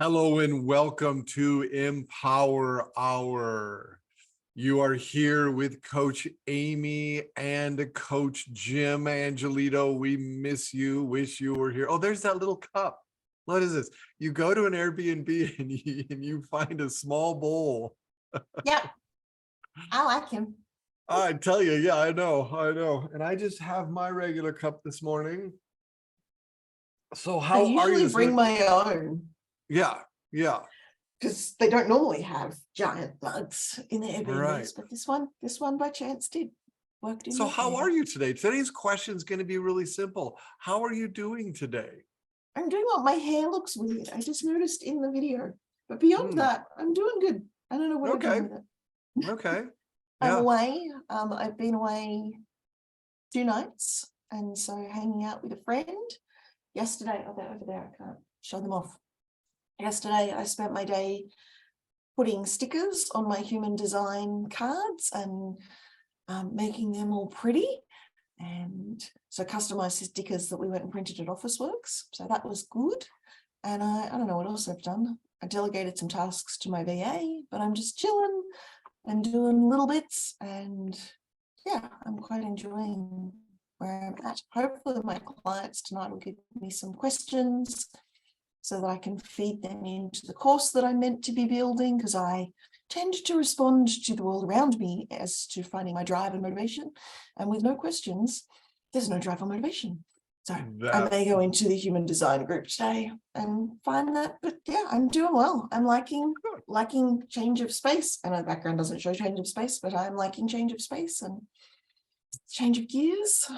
Hello and welcome to Empower Hour. You are here with Coach Amy and Coach Jim Angelito. We miss you, wish you were here. Oh, there's that little cup. What is this? You go to an Airbnb and you find a small bowl. Yep, I like him. I tell you, yeah, I know. And I just have my regular cup this morning. So I how are you usually this bring morning? my own Yeah. because they don't normally have giant mugs in the Airbnbs, Right. but this one by chance did. Worked in So my how favor. are you today? Today's question is going to be really simple. How are you doing today? I'm doing well. My hair looks weird. I just noticed in the video. But beyond that, I'm doing good. I don't know what I'm Okay. doing with it. Okay. I'm Yeah. away. I've been away 2 nights, and so hanging out with a friend. Yesterday, they're over there. I can't show them off. Yesterday, I spent my day putting stickers on my human design cards and making them all pretty. And so customized stickers that we went and printed at Officeworks. So that was good. And I don't know what else I've done. I delegated some tasks to my VA, but I'm just chilling and doing little bits. And yeah, I'm quite enjoying where I'm at. Hopefully my clients tonight will give me some questions so that I can feed them into the course that I'm meant to be building, because I tend to respond to the world around me as to finding my drive and motivation. And with no questions, there's no drive or motivation. So I may go into the human design group today and find that, but yeah, I'm doing well. I'm liking change of space. I know the background doesn't show change of space, but I'm liking change of space and change of gears.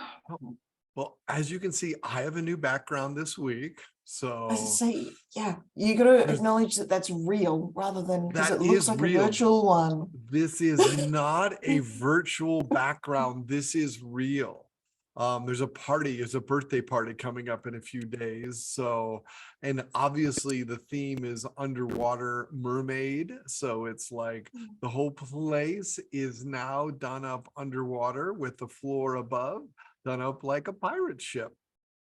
Well, as you can see, I have a new background this week. So I say, yeah, you got to acknowledge that that's real rather than because it looks like real. a virtual one. This is not a virtual background. This is real. There's a birthday party coming up in a few days. So, and obviously the theme is underwater mermaid. So it's like the whole place is now done up underwater with the floor above done up like a pirate ship.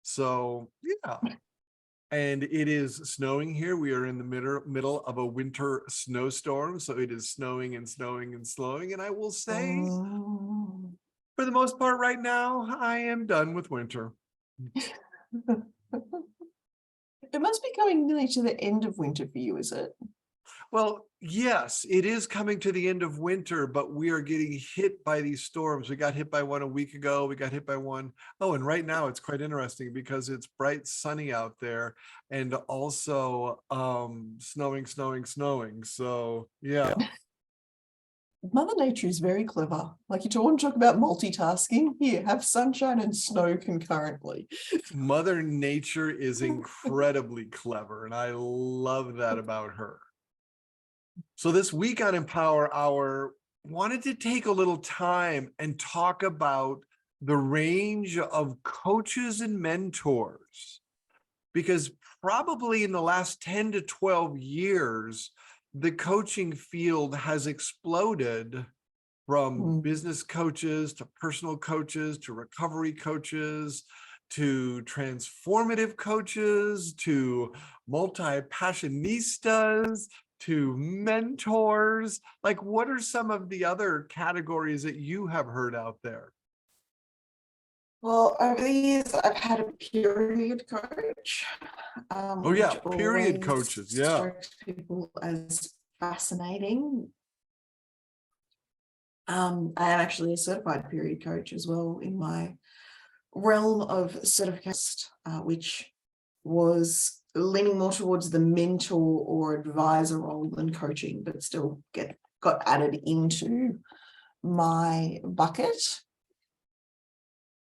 So yeah. And it is snowing here. We are in the middle of a winter snowstorm. So it is snowing and snowing and snowing. And I will say, for the most part right now, I am done with winter. It must be coming nearly to the end of winter for you, is it? Well, yes, it is coming to the end of winter, but we are getting hit by these storms. We got hit by one a week ago. We got hit by one. Oh, and right now it's quite interesting because it's bright sunny out there and also snowing. So yeah. Mother Nature is very clever. Like you want to talk about multitasking. Here, have sunshine and snow concurrently. Mother Nature is incredibly clever, and I love that about her. So this week on Empower Hour, wanted to take a little time and talk about the range of coaches and mentors, because probably in the last 10 to 12 years, the coaching field has exploded from business coaches to personal coaches to recovery coaches to transformative coaches to multi-passionistas to mentors. Like, what are some of the other categories that you have heard out there? Well, over the years, I've had a period coach. Oh yeah, period coaches. Yeah. Strikes people as fascinating. I am actually a certified period coach as well in my realm of certification, which was leaning more towards the mentor or advisor role than coaching, but still got added into my bucket.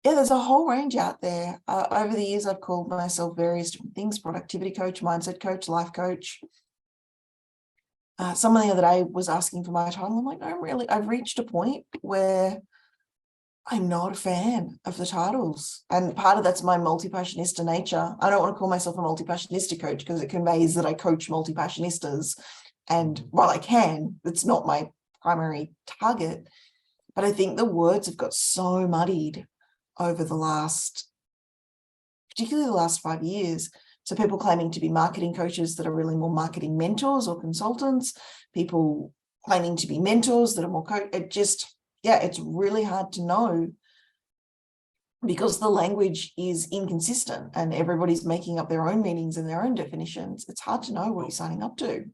Yeah, there's a whole range out there. Over the years, I've called myself various different things: productivity coach, mindset coach, life coach. Someone the other day was asking for my title. I'm like, no, I've reached a point where I'm not a fan of the titles. And part of that's my multi-passionista nature. I don't want to call myself a multi-passionista coach because it conveys that I coach multi-passionistas. And while I can, it's not my primary target. But I think the words have got so muddied over particularly the last 5 years, So people claiming to be marketing coaches that are really more marketing mentors or consultants, people claiming to be mentors that are more it's really hard to know because the language is inconsistent and everybody's making up their own meanings and their own definitions. It's hard to know what you're signing up to.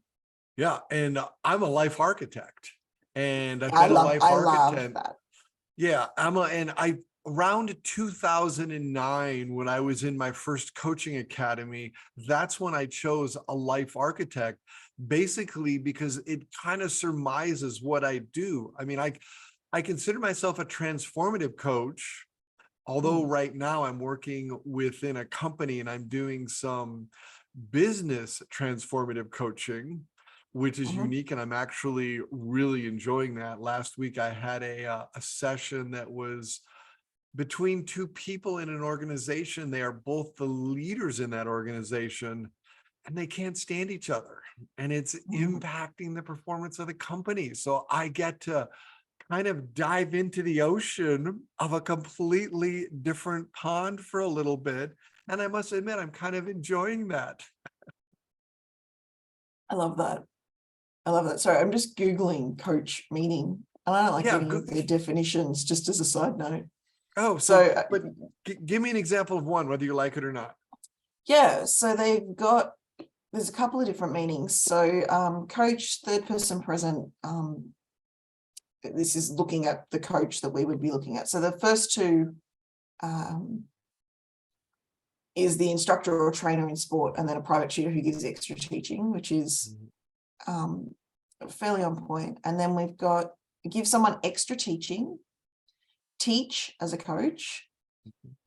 Yeah. And I'm a life architect, and I've I been a life love architect. that. Yeah. Around 2009, when I was in my first coaching academy, that's when I chose a life architect, basically because it kind of surmises what I do. I mean, I consider myself a transformative coach, although right now I'm working within a company and I'm doing some business transformative coaching, which is unique, and I'm actually really enjoying that. Last week I had a session that was between two people in an organization. They are both the leaders in that organization, and they can't stand each other, and it's impacting the performance of the company. So I get to kind of dive into the ocean of a completely different pond for a little bit. And I must admit, I'm kind of enjoying that. I love that. I love that. Sorry, I'm just Googling coach meaning. And I don't like any of their definitions, just as a side note. Oh, but give me an example of one, whether you like it or not. Yeah, so there's a couple of different meanings. So coach, third person present, this is looking at the coach that we would be looking at. So the first two is the instructor or trainer in sport, and then a private tutor who gives extra teaching, which is fairly on point. And then we've got give someone extra teaching, teach as a coach,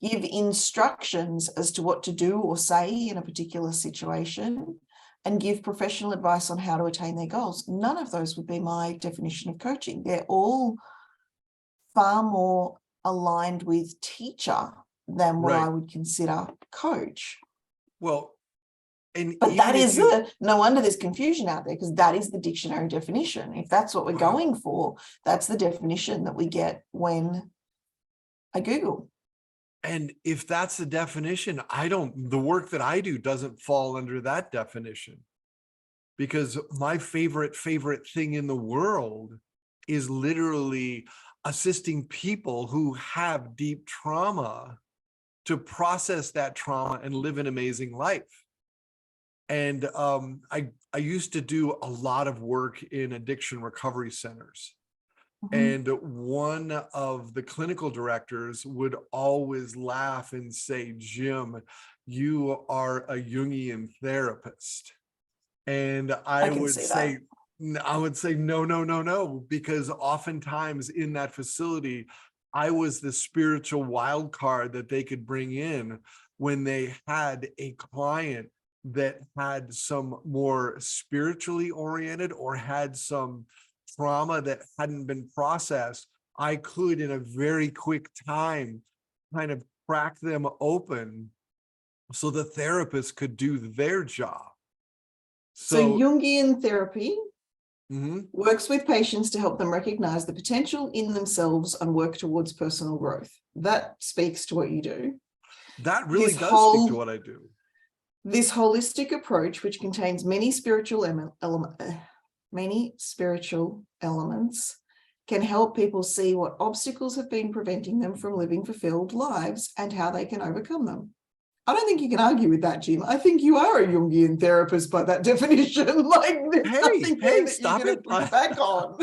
give instructions as to what to do or say in a particular situation, and give professional advice on how to attain their goals. None of those would be my definition of coaching. They're all far more aligned with teacher than what I would consider coach. Well, but that is no wonder there's confusion out there, because that is the dictionary definition. If that's what we're going for, that's the definition that we get when I Google. And if that's the definition, the work that I do doesn't fall under that definition, because my favorite thing in the world is literally assisting people who have deep trauma to process that trauma and live an amazing life. And I used to do a lot of work in addiction recovery centers. And one of the clinical directors would always laugh and say, "Jim, you are a Jungian therapist." And I would say, no, because oftentimes in that facility, I was the spiritual wild card that they could bring in when they had a client that had some more spiritually oriented or had some trauma that hadn't been processed. I could, in a very quick time, kind of crack them open so the therapist could do their job. So Jungian therapy works with patients to help them recognize the potential in themselves and work towards personal growth. That speaks to what you do. That really does speak to what I do. This holistic approach, which contains many spiritual elements, can help people see what obstacles have been preventing them from living fulfilled lives and how they can overcome them. I don't think you can argue with that, Jim. I think you are a Jungian therapist by that definition. Like, there's nothing there that stop you're it. going to push back on.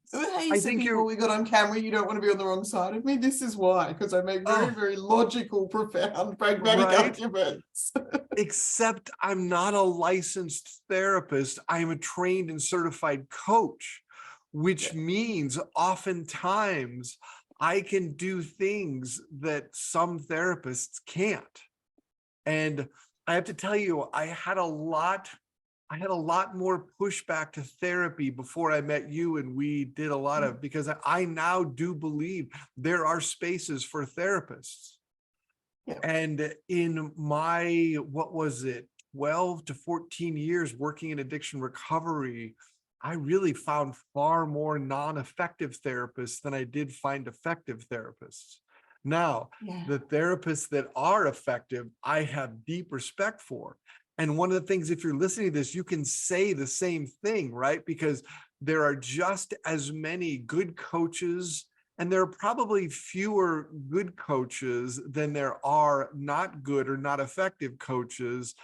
Hey, I think before we got on camera, you don't want to be on the wrong side of me. This is why, because I make very, very logical, profound, pragmatic arguments. Except I'm not a licensed therapist. I'm a trained and certified coach, which means oftentimes I can do things that some therapists can't. And I have to tell you, I had a lot more pushback to therapy before I met you, and we did a lot of, because I now do believe there are spaces for therapists. And in my, 12 to 14 years working in addiction recovery, I really found far more non-effective therapists than I did find effective therapists. Now, Yeah. the therapists that are effective, I have deep respect for. And one of the things, if you're listening to this, you can say the same thing, right? Because there are just as many good coaches, and there are probably fewer good coaches than there are not good or not effective coaches.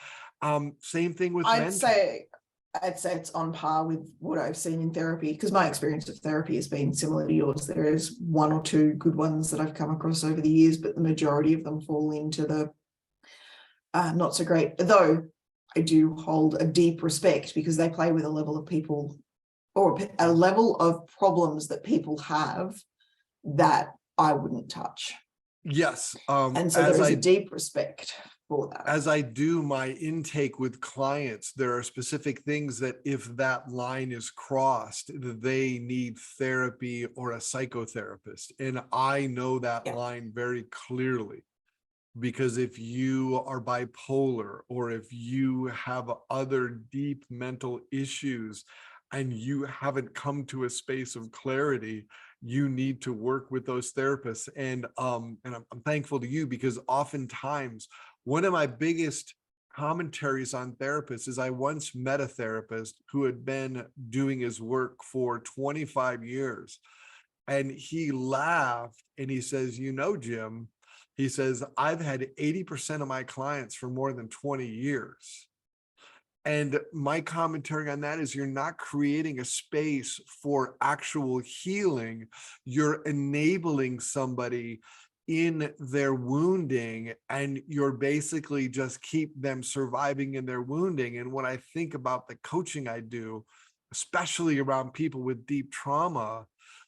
Same thing with I'd mentors. say it's on par with what I've seen in therapy, because my experience of therapy has been similar to yours. There is one or two good ones that I've come across over the years, but the majority of them fall into the not so great. Though I do hold a deep respect, because they play with a level of people, or a level of problems that people have that I wouldn't touch. Yes. And so there is a deep respect for that. As I do my intake with clients, there are specific things that if that line is crossed, they need therapy or a psychotherapist. And I know that line very clearly, because if you are bipolar, or if you have other deep mental issues and you haven't come to a space of clarity, you need to work with those therapists. And I'm thankful to you, because oftentimes one of my biggest commentaries on therapists is I once met a therapist who had been doing his work for 25 years. And he laughed and he says, Jim, he says, I've had 80% of my clients for more than 20 years. And my commentary on that is, you're not creating a space for actual healing. You're enabling somebody in their wounding, and you're basically just keep them surviving in their wounding. And when I think about the coaching I do, especially around people with deep trauma,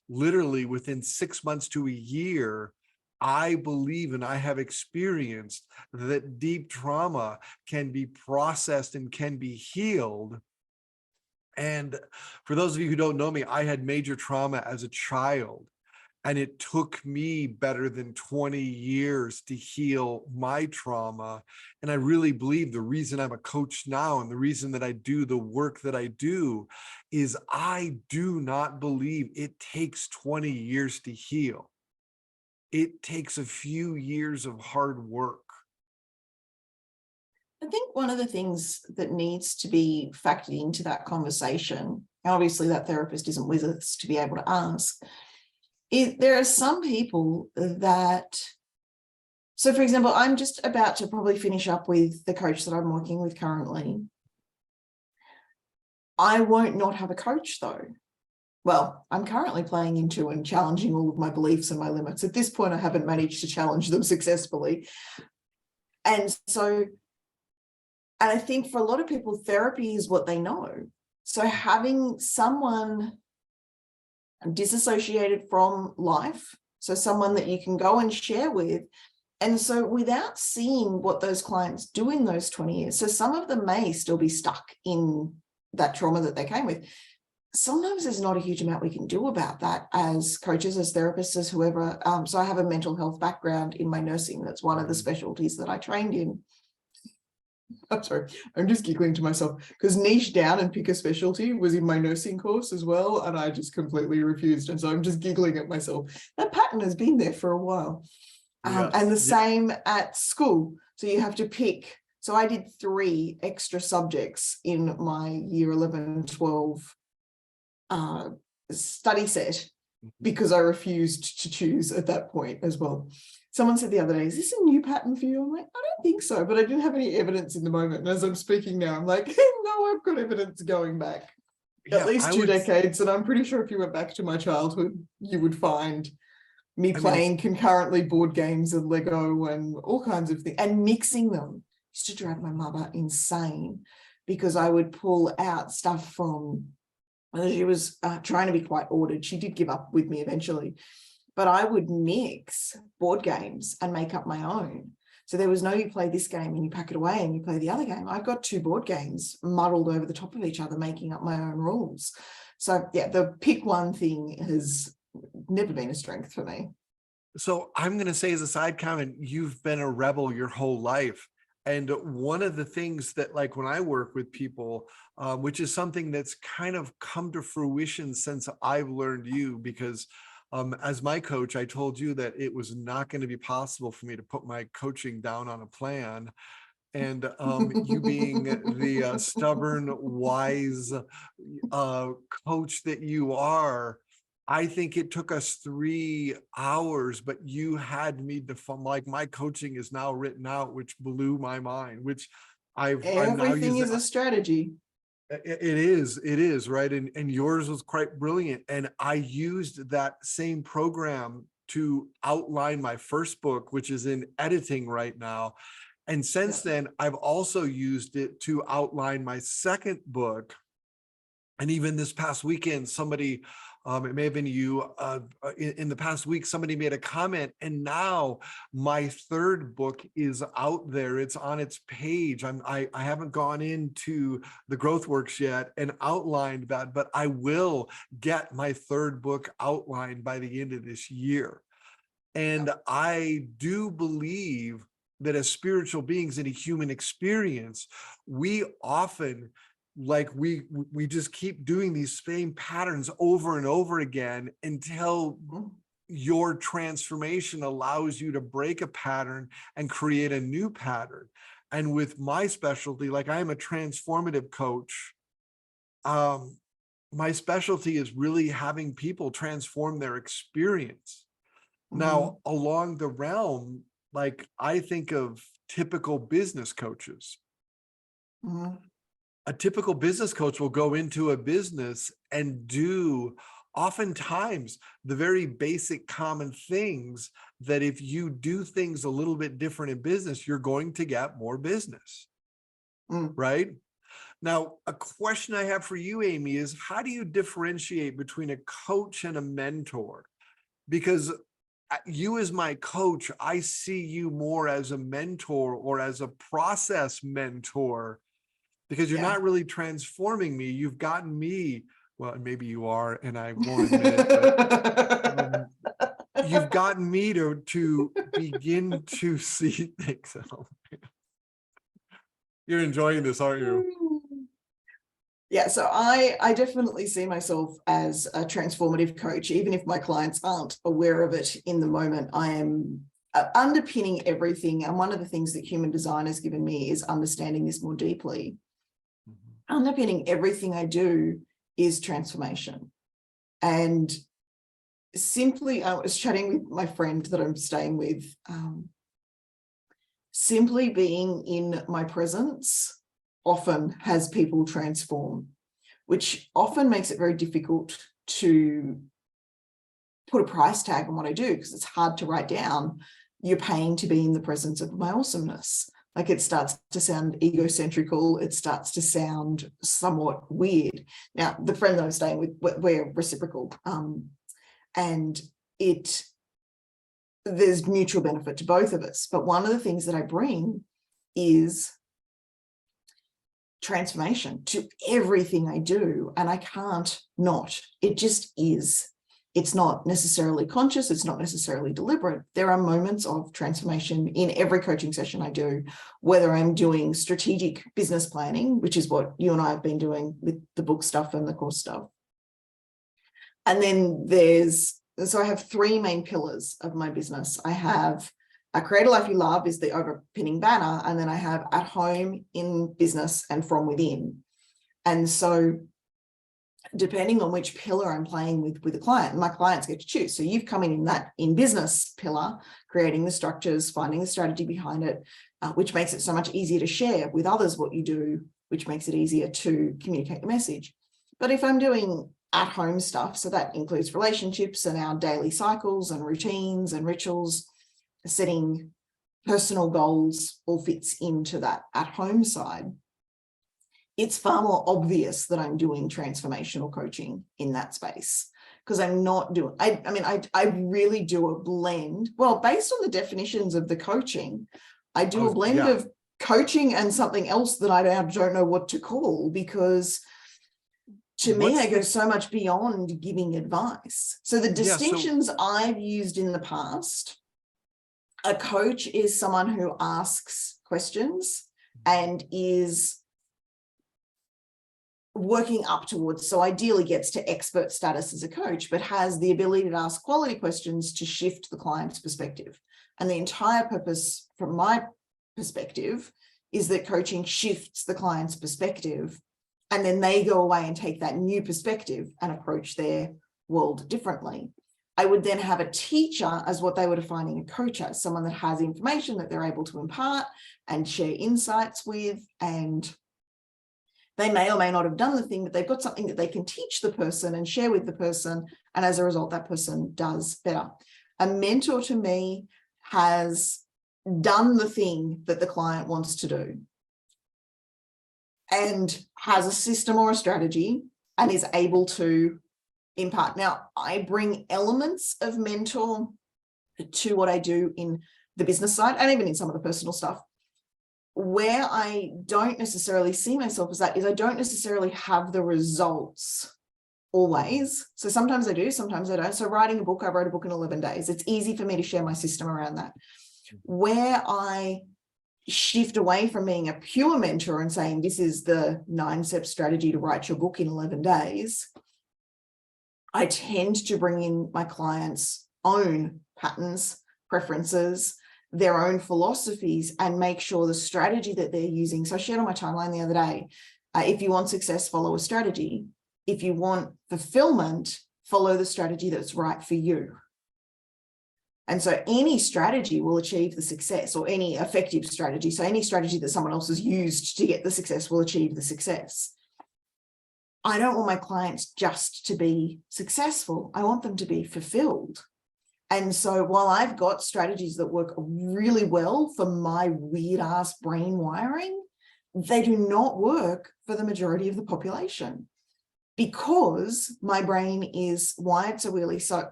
literally within 6 months to a year, I believe, and I have experienced, that deep trauma can be processed and can be healed. And for those of you who don't know me, I had major trauma as a child, and it took me better than 20 years to heal my trauma. And I really believe the reason I'm a coach now, and the reason that I do the work that I do, is I do not believe it takes 20 years to heal. It takes a few years of hard work. I think one of the things that needs to be factored into that conversation, obviously that therapist isn't with us to be able to ask, is there are some people that, so for example, I'm just about to probably finish up with the coach that I'm working with currently. I won't not have a coach though. Well, I'm currently playing into and challenging all of my beliefs and my limits. At this point, I haven't managed to challenge them successfully. And so, and I think for a lot of people, therapy is what they know. So having someone disassociated from life, so someone that you can go and share with, and so without seeing what those clients do in those 20 years, so some of them may still be stuck in that trauma that they came with. Sometimes there's not a huge amount we can do about that as coaches, as therapists, as whoever. So I have a mental health background in my nursing. That's one of the specialties that I trained in. I'm sorry, I'm just giggling to myself, because niche down and pick a specialty was in my nursing course as well, and I just completely refused. And so I'm just giggling at myself. That pattern has been there for a while. Yes. And the same at school. So you have to pick. So I did 3 extra subjects in my year 11, 12 study set, because I refused to choose at that point as well. Someone said the other day, is this a new pattern for you? I'm like, I don't think so, but I didn't have any evidence in the moment. And as I'm speaking now, I'm like, no, I've got evidence going back at least 2 decades. And I'm pretty sure if you went back to my childhood, you would find me playing concurrently board games and Lego and all kinds of things, and mixing them. Used to drive my mother insane, because I would pull out stuff from, she was trying to be quite ordered. She did give up with me eventually, but I would mix board games and make up my own. So there was no, you play this game and you pack it away and you play the other game. I've got 2 board games muddled over the top of each other, making up my own rules. So yeah, the pick one thing has never been a strength for me. So I'm going to say, as a side comment, you've been a rebel your whole life. And one of the things that, like, when I work with people, which is something that's kind of come to fruition since I've learned you, because As my coach, I told you that it was not going to be possible for me to put my coaching down on a plan. And you being the stubborn, wise coach that you are, I think it took us 3 hours, but you had me define, like, my coaching is now written out, which blew my mind, which I'm now Everything using. is a strategy. It is right. And yours was quite brilliant. And I used that same program to outline my first book, which is in editing right now. And since then, I've also used it to outline my second book. And even this past weekend, somebody, it may have been you, in the past week, somebody made a comment, and now my third book is out there. It's on its page. I haven't gone into the growth works yet and outlined that, but I will get my third book outlined by the end of this year. And I do believe that as spiritual beings in a human experience, we often, like, we just keep doing these same patterns over and over again until your transformation allows you to break a pattern and create a new pattern. And with my specialty, like, I am a transformative coach. My specialty is really having people transform their experience. Now, along the realm, like, I think of typical business coaches. A typical business coach will go into a business and do oftentimes the very basic common things that if you do things a little bit different in business, you're going to get more business, right? Now, a question I have for you, Amy, is how do you differentiate between a coach and a mentor? Because you as my coach, I see you more as a mentor or as a process mentor, because you're not really transforming me. You've gotten me, well, maybe you are, and I won't admit it, but you've gotten me to begin to see things. Oh, you're enjoying this, aren't you? Yeah, so I definitely see myself as a transformative coach, even if my clients aren't aware of it in the moment. I am underpinning everything. And one of the things that human design has given me is understanding this more deeply. Underpinning everything I do is transformation. And simply, I was chatting with my friend that I'm staying with, simply being in my presence often has people transform, which often makes it very difficult to put a price tag on what I do, because it's hard to write down, you're paying to be in the presence of my awesomeness. Like, it starts to sound egocentrical. It starts to sound somewhat weird. Now, the friend that I'm staying with, we're reciprocal. And there's mutual benefit to both of us. But one of the things that I bring is transformation to everything I do, and I can't not. It just is. It's not necessarily conscious. It's not necessarily deliberate. There are moments of transformation in every coaching session I do, whether I'm doing strategic business planning, which is what you and I have been doing with the book stuff and the course stuff. And then so I have 3 main pillars of my business. I have a Create a Life You Love is the overpinning banner. And then I have At Home, In Business, and From Within. And so depending on which pillar I'm playing with a client, my clients get to choose. So you've come in that in business pillar, creating the structures, finding the strategy behind it, which makes it so much easier to share with others what you do, which makes it easier to communicate the message. But if I'm doing at home stuff, so that includes relationships and our daily cycles and routines and rituals, setting personal goals, all fits into that at home side. It's far more obvious that I'm doing transformational coaching in that space, because I'm not doing, I really do a blend. Well, based on the definitions of the coaching, I do a blend of coaching and something else that I don't know what to call, because to me, I go so much beyond giving advice. So the distinctions I've used in the past, a coach is someone who asks questions and is working up towards, so ideally gets to expert status as a coach, but has the ability to ask quality questions to shift the client's perspective. And the entire purpose, from my perspective, is that coaching shifts the client's perspective, and then they go away and take that new perspective and approach their world differently. I would then have a teacher as what they were defining a coach as, someone that has information that they're able to impart and share insights with, and they may or may not have done the thing, but they've got something that they can teach the person and share with the person. And as a result, that person does better. A mentor to me has done the thing that the client wants to do and has a system or a strategy and is able to impart. Now, I bring elements of mentor to what I do in the business side and even in some of the personal stuff. Where I don't necessarily see myself as that is I don't necessarily have the results always. So sometimes I do, sometimes I don't. So writing a book, I wrote a book in 11 days. It's easy for me to share my system around that. Where I shift away from being a pure mentor and saying, this is the 9-step strategy to write your book in 11 days, I tend to bring in my clients' own patterns, preferences, their own philosophies, and make sure the strategy that they're using. So I shared on my timeline the other day, if you want success, follow a strategy. If you want fulfillment, follow the strategy that's right for you. And so any strategy will achieve the success, or any effective strategy. So any strategy that someone else has used to get the success will achieve the success. I don't want my clients just to be successful. I want them to be fulfilled. And so while I've got strategies that work really well for my weird ass brain wiring, they do not work for the majority of the population because my brain is wired so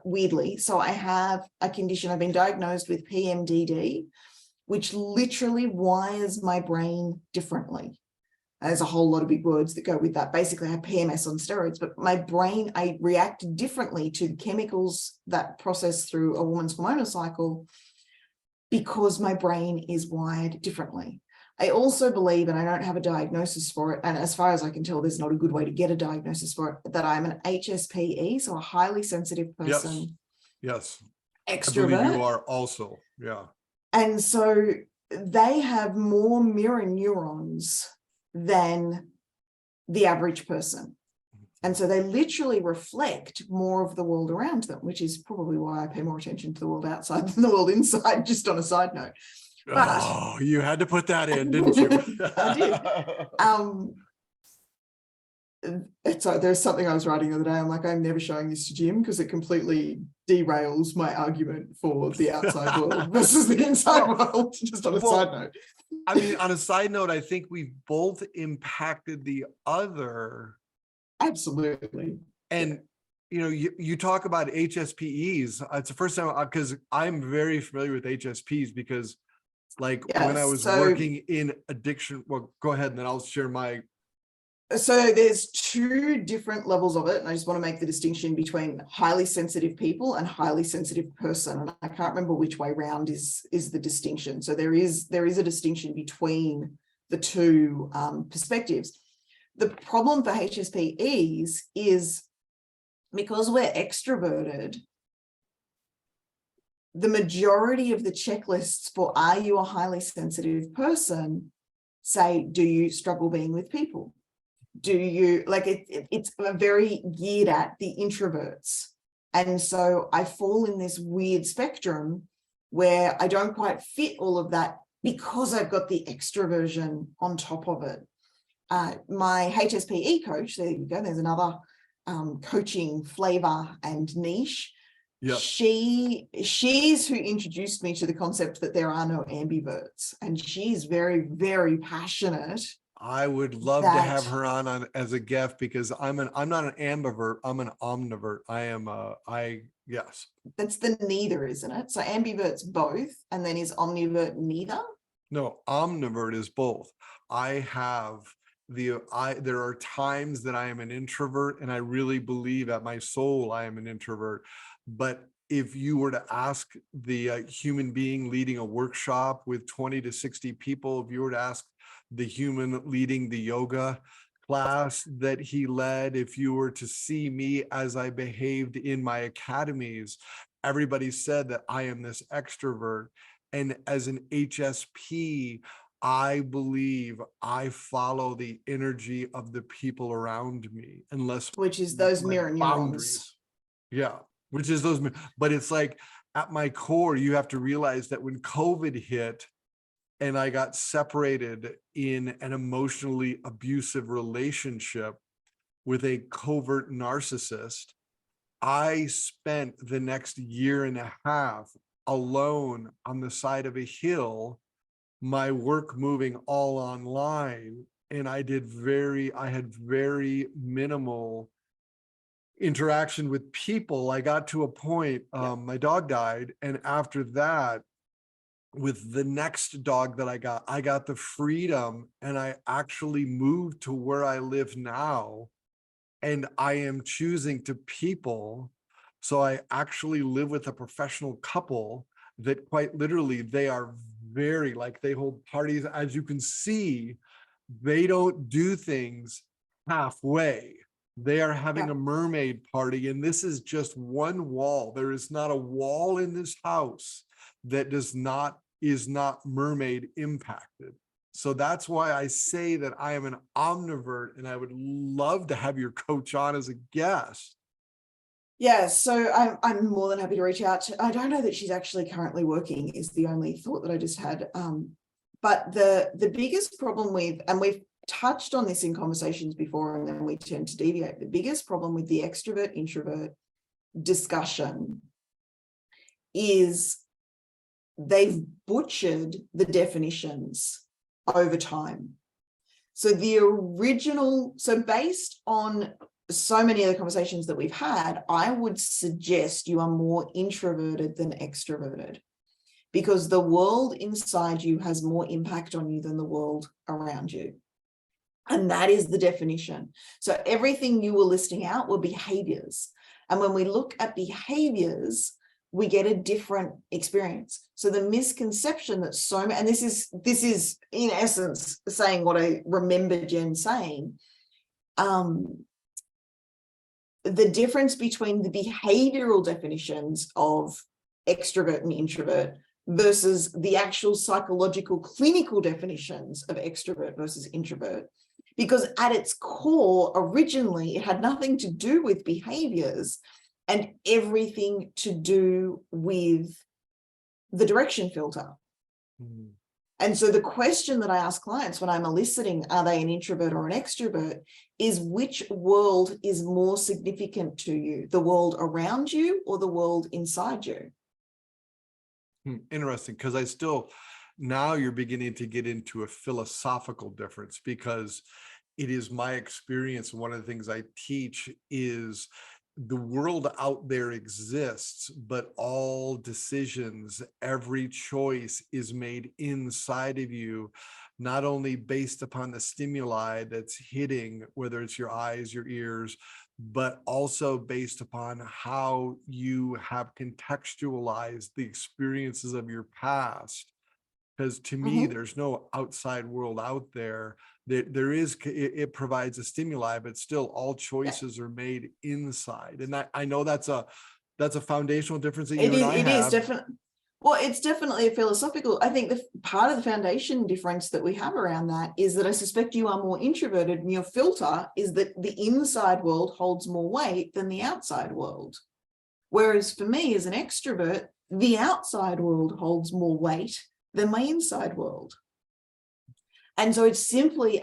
weirdly. So I have a condition, I've been diagnosed with PMDD, which literally wires my brain differently. There's a whole lot of big words that go with that. Basically, I have PMS on steroids, but my brain, I react differently to chemicals that process through a woman's hormonal cycle because my brain is wired differently. I also believe, and I don't have a diagnosis for it, and as far as I can tell, there's not a good way to get a diagnosis for it, that I'm an HSPE, so a highly sensitive person. Yes. Extrovert. I believe you are also, yeah. And so they have more mirror neurons than the average person. And so they literally reflect more of the world around them, which is probably why I pay more attention to the world outside than the world inside, just on a side note. But, oh, you had to put that in, didn't you? I did. So there's something I was writing the other day. I'm like, I'm never showing this to Jim because it completely derails my argument for the outside world versus the inside world, just on a side note. I mean, on a side note, I think we've both impacted the other. Absolutely. And, you know, you talk about HSPEs. It's the first time, because I'm very familiar with HSPs because like when I was working in addiction, well, go ahead and then I'll share my. So there's two different levels of it. And I just want to make the distinction between highly sensitive people and highly sensitive person. And I can't remember which way round is the distinction. So there is a distinction between the two perspectives. The problem for HSPEs is because we're extroverted, the majority of the checklists for are you a highly sensitive person say, do you struggle being with people? Do you, like it's very geared at the introverts. And so I fall in this weird spectrum where I don't quite fit all of that because I've got the extroversion on top of it. My HSPE coach, there you go, there's another coaching flavor and niche. Yep. She's who introduced me to the concept that there are no ambiverts, and she's very, very passionate. I would love to have her on as a guest because I'm not an ambivert, I'm an omnivert. Yes. That's the neither, isn't it? So ambivert's both, and then is omnivert neither? No, omnivert is both. There are times that I am an introvert, and I really believe at my soul I am an introvert. But if you were to ask the human being leading a workshop with 20 to 60 people, if you were to ask the human leading the yoga class that he led, if you were to see me as I behaved in my academies, everybody said that I am this extrovert. And as an HSP, I believe I follow the energy of the people around me, unless Which is those my mirror neurons. boundaries. Yeah, which is those, but it's like at my core, you have to realize that when COVID hit and I got separated in an emotionally abusive relationship with a covert narcissist, I spent the next year and a half alone on the side of a hill, my work moving all online. And I had very minimal interaction with people. I got to a point, my dog died. And after that, with the next dog that I got the freedom, and I actually moved to where I live now. And I am choosing to people. So I actually live with a professional couple that quite literally, they are very, like, they hold parties. As you can see, they don't do things halfway. They are having a mermaid party, and this is just one wall. There is not a wall in this house that is not mermaid impacted. So that's why I say that I am an omnivert, and I would love to have your coach on as a guest. Yeah, so I'm more than happy to reach out to. I don't know that she's actually currently working, is the only thought that I just had. But the biggest problem with, and we've touched on this in conversations before, and then we tend to deviate. The biggest problem with the extrovert introvert discussion is they've butchered the definitions over time. So based on so many of the conversations that we've had, I would suggest you are more introverted than extroverted, because the world inside you has more impact on you than the world around you. And that is the definition. So everything you were listing out were behaviors. And when we look at behaviors, we get a different experience. So the misconception that and this is in essence saying what I remember Jen saying, the difference between the behavioral definitions of extrovert and introvert versus the actual psychological clinical definitions of extrovert versus introvert. Because at its core, originally, it had nothing to do with behaviors and everything to do with the direction filter. Mm. And so the question that I ask clients when I'm eliciting, are they an introvert or an extrovert, is which world is more significant to you, the world around you or the world inside you? Interesting, because now you're beginning to get into a philosophical difference, because it is my experience. One of the things I teach is the world out there exists, but all decisions, every choice is made inside of you, not only based upon the stimuli that's hitting, whether it's your eyes, your ears, but also based upon how you have contextualized the experiences of your past. Because to me, there's no outside world out there. It provides a stimuli, but still all choices are made inside. And I know that's a foundational difference that you and I have. It is definitely. Well, it's definitely a philosophical. I think the part of the foundation difference that we have around that is that I suspect you are more introverted, and your filter is that the inside world holds more weight than the outside world. Whereas for me as an extrovert, the outside world holds more weight than my inside world. And so it's simply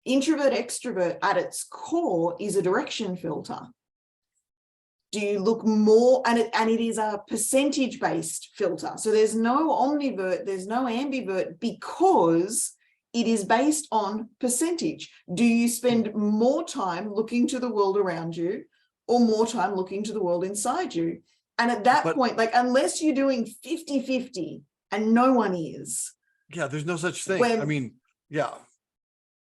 introvert extrovert at its core is a direction filter. Do you look more, and it is a percentage based filter. So there's no omnivert, there's no ambivert, because it is based on percentage. Do you spend more time looking to the world around you or more time looking to the world inside you? And at that point, like, unless you're doing 50-50, and no one is. Yeah, there's no such thing. Yeah.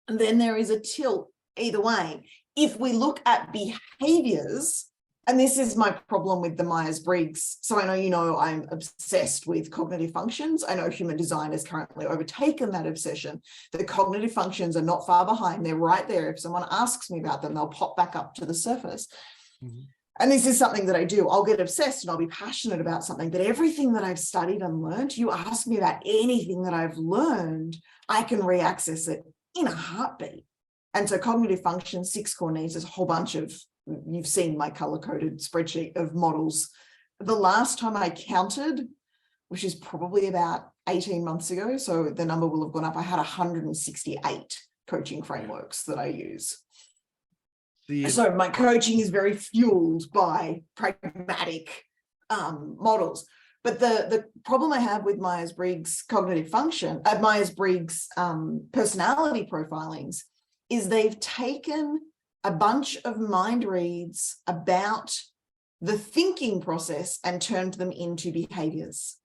And then there is a tilt either way. If we look at behaviors, And this is my problem with the Myers-Briggs. So I know, you know, I'm obsessed with cognitive functions. I know human design has currently overtaken that obsession. The cognitive functions are not far behind. They're right there. If someone asks me about them, they'll pop back up to the surface. Mm-hmm. And this is something that I do. I'll get obsessed and I'll be passionate about something, but everything that I've studied and learned, you ask me about anything that I've learned, I can reaccess it in a heartbeat. And so cognitive function, 6 core needs, there's a whole bunch of, you've seen my color-coded spreadsheet of models. The last time I counted, which is probably about 18 months ago, so the number will have gone up, I had 168 coaching frameworks that I use. So my coaching is very fueled by pragmatic models. But the problem I have with Myers-Briggs cognitive function, Myers-Briggs personality profilings, is they've taken a bunch of mind reads about the thinking process and turned them into behaviors.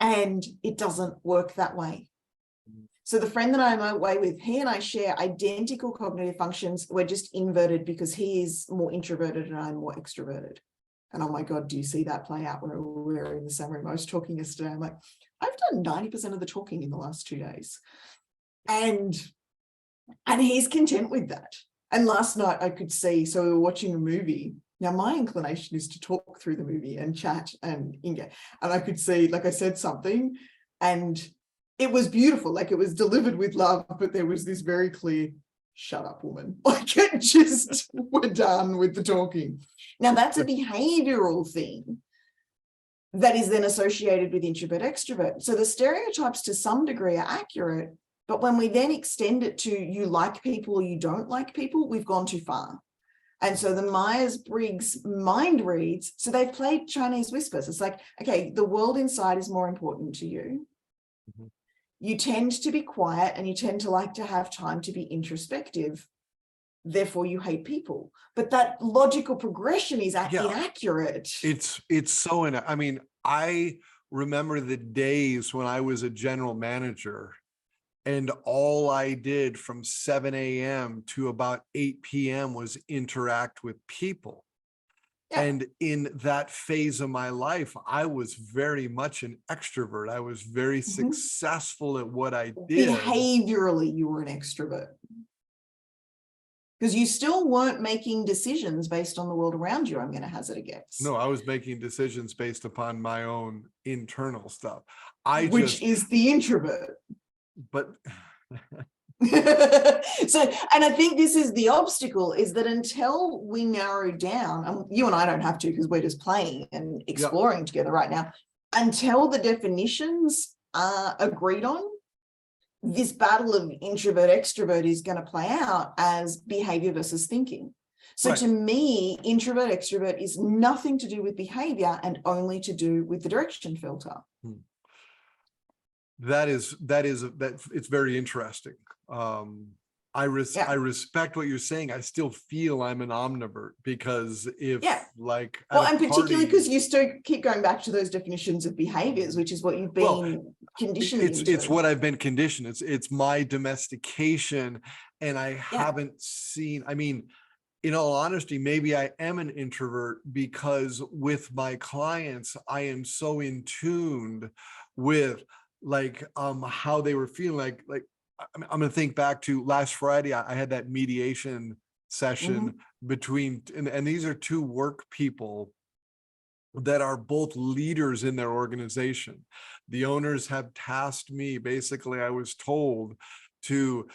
And it doesn't work that way. So the friend that I'm away with, he and I share identical cognitive functions. We're just inverted because he is more introverted and I'm more extroverted. And oh my God, do you see that play out where we're in the same room? I was talking yesterday. I'm like, I've done 90% of the talking in the last 2 days. And he's content with that. And last night I could see, so we were watching a movie. Now my inclination is to talk through the movie and chat and engage. And I could see, like I said something, and it was beautiful, like it was delivered with love, but there was this very clear, shut up, woman. Like it just, we're done with the talking. Now that's a behavioral thing that is then associated with introvert, extrovert. So the stereotypes to some degree are accurate, but when we then extend it to you like people or you don't like people, we've gone too far. And so the Myers-Briggs mind reads, so they've played Chinese whispers. It's like, okay, the world inside is more important to you. Mm-hmm. You tend to be quiet and you tend to like to have time to be introspective. Therefore, you hate people. But that logical progression is inaccurate. It's so, I mean, I remember the days when I was a general manager and all I did from 7 a.m. to about 8 p.m. was interact with people. And in that phase of my life, I was very much an extrovert. I was very successful at what I did. Behaviorally, you were an extrovert. Because you still weren't making decisions based on the world around you, I'm going to hazard a guess. No, I was making decisions based upon my own internal stuff. Which is the introvert. But... So, and I think this is the obstacle, is that until we narrow down, and you and I don't have to because we're just playing and exploring together right now, until the definitions are agreed on, this battle of introvert extrovert is going to play out as behavior versus thinking. So to me, introvert extrovert is nothing to do with behavior and only to do with the direction filter. That it's very interesting. I respect what you're saying. I still feel I'm an omnivert because and particularly because you still keep going back to those definitions of behaviors, which is what you've been conditioned into. It's what I've been conditioned. It's my domestication, and I haven't seen. I mean, in all honesty, maybe I am an introvert because with my clients, I am so in tuned with how they were feeling. Like I'm going to think back to last Friday. I had that mediation session between, and these are two work people that are both leaders in their organization. The owners have tasked me, basically, I was told to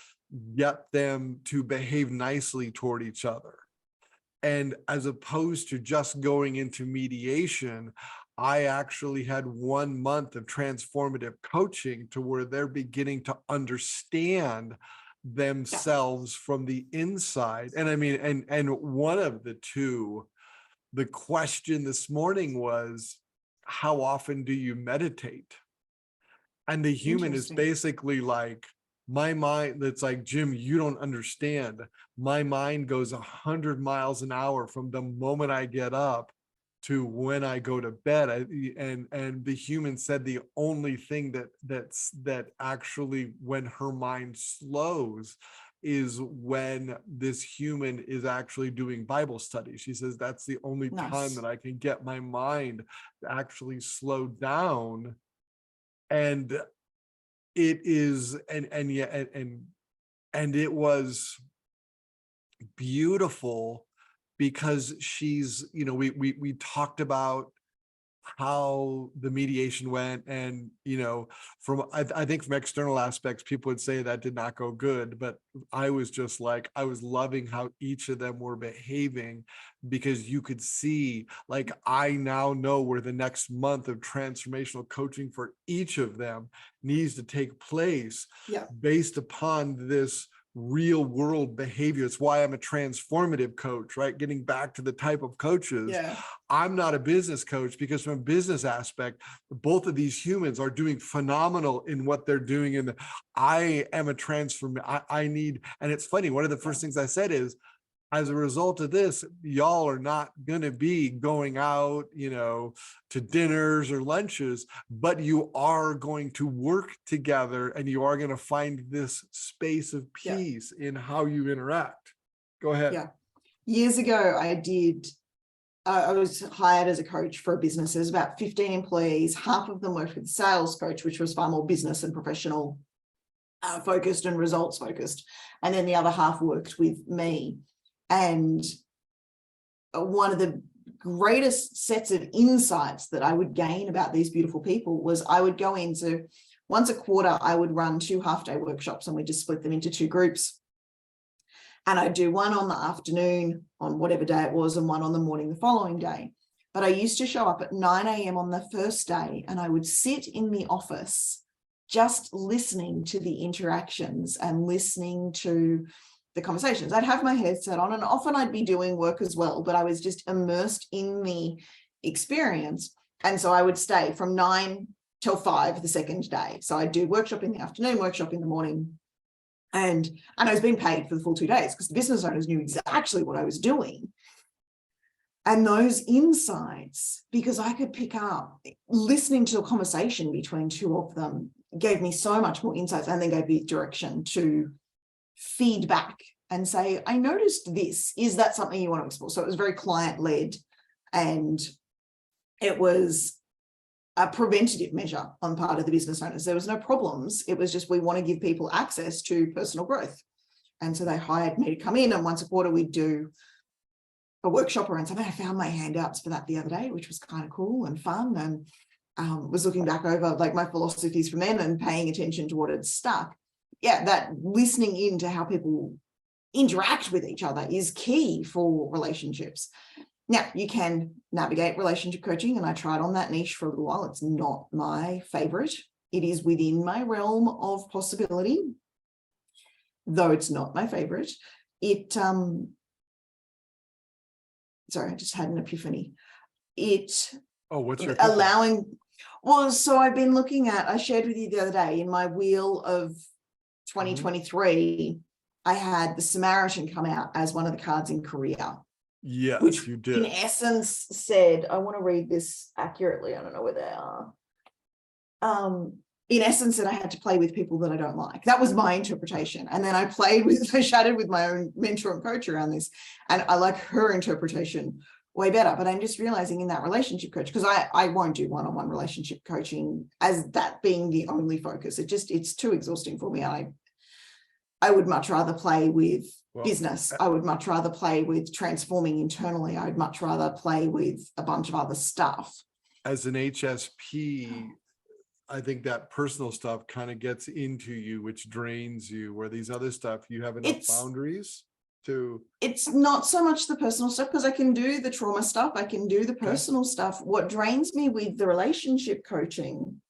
get them to behave nicely toward each other. And as opposed to just going into mediation, I actually had 1 month of transformative coaching to where they're beginning to understand themselves from the inside. And I mean, and one of the two, the question this morning was, how often do you meditate? And the human is basically like, my mind, that's like, Jim, you don't understand. My mind goes 100 miles an hour from the moment I get up to when I go to bed. And the human said the only thing that actually, when her mind slows, is when this human is actually doing Bible study. She says that's the only time Nice. that I can get my mind to actually slow down. And it is, and yeah, and it was beautiful because she's, you know, we talked about how the mediation went, and you know, from I think from external aspects people would say that did not go good, but I was just like, I was loving how each of them were behaving, because you could see, like, I now know where the next month of transformational coaching for each of them needs to take place, Yeah. based upon this real world behavior. It's why I'm a transformative coach, right? Getting back to the type of coaches. Yeah. I'm not a business coach, because from a business aspect, both of these humans are doing phenomenal in what they're doing. And I am a I need, and it's funny, one of the first things I said is, as a result of this, y'all are not going to be going out, you know, to dinners or lunches, but you are going to work together, and you are going to find this space of peace in how you interact. Go ahead. Yeah. Years ago, I was hired as a coach for a business. There's about 15 employees. Half of them worked with a sales coach, which was far more business and professional focused and results focused. And then the other half worked with me. And one of the greatest sets of insights that I would gain about these beautiful people was, I would go into, once a quarter, I would run 2 half-day workshops, and we just split them into 2 groups. And I'd do one on the afternoon on whatever day it was, and one on the morning the following day. But I used to show up at 9 a.m. on the first day, and I would sit in the office just listening to the interactions and listening to the conversations. I'd have my headset on, and often I'd be doing work as well, but I was just immersed in the experience. And so I would stay from 9 till 5 the second day. So I'd do workshop in the afternoon, workshop in the morning. And I was being paid for the full 2 days, because the business owners knew exactly what I was doing. And those insights, because I could pick up, listening to a conversation between 2 of them, gave me so much more insights, and then gave me direction to feedback and say, I noticed this. Is that something you want to explore? So it was very client-led, and it was a preventative measure on the part of the business owners. There was no problems. It was just, we want to give people access to personal growth. And so they hired me to come in, and once a quarter we'd do a workshop around something. I found my handouts for that the other day, which was kind of cool and fun, and was looking back over like my philosophies from then and paying attention to what had stuck. Yeah, that listening into how people interact with each other is key for relationships. Now, you can navigate relationship coaching, and I tried on that niche for a little while. It's not my favorite. It is within my realm of possibility, though it's not my favorite. Sorry, I just had an epiphany. What's your allowing? Well, so I've been looking at, I shared with you the other day, in my wheel of 2023, I had the Samaritan come out as one of the cards in Korea. Yes, which you did. In essence said, I want to read this accurately. I don't know where they are. In essence, that I had to play with people that I don't like. That was my interpretation. And then I chatted with my own mentor and coach around this, and I like her interpretation way better. But I'm just realizing in that relationship coach, because I won't do one-on-one relationship coaching as that being the only focus. It's too exhausting for me. I would much rather play with business. I would much rather play with transforming internally. I would much rather play with a bunch of other stuff. As an HSP, I think that personal stuff kind of gets into you, which drains you, where these other stuff, you have enough boundaries to. It's not so much the personal stuff, because I can do the trauma stuff. I can do the personal stuff. What drains me with the relationship coaching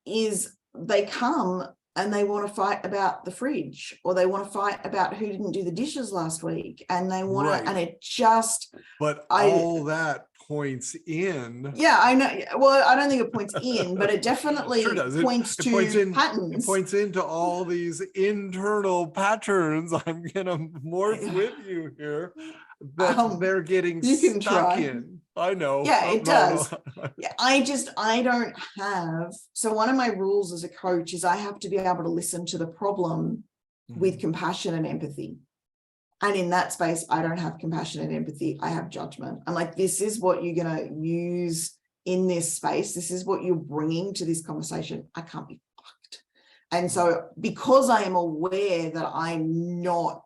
is they come and they want to fight about the fridge, or they want to fight about who didn't do the dishes last week, and they want to, and it just. But all that points in. Yeah, I know. Well, I don't think it points in, but it definitely points to patterns. It points into all these internal patterns. I'm gonna morph with you here, that they're getting stuck in. I know. Yeah, it does. Yeah, I don't have. So one of my rules as a coach is I have to be able to listen to the problem with compassion and empathy. And in that space, I don't have compassion and empathy. I have judgment. I'm like, this is what you're going to use in this space. This is what you're bringing to this conversation. I can't be fucked. And so because I am aware that I'm not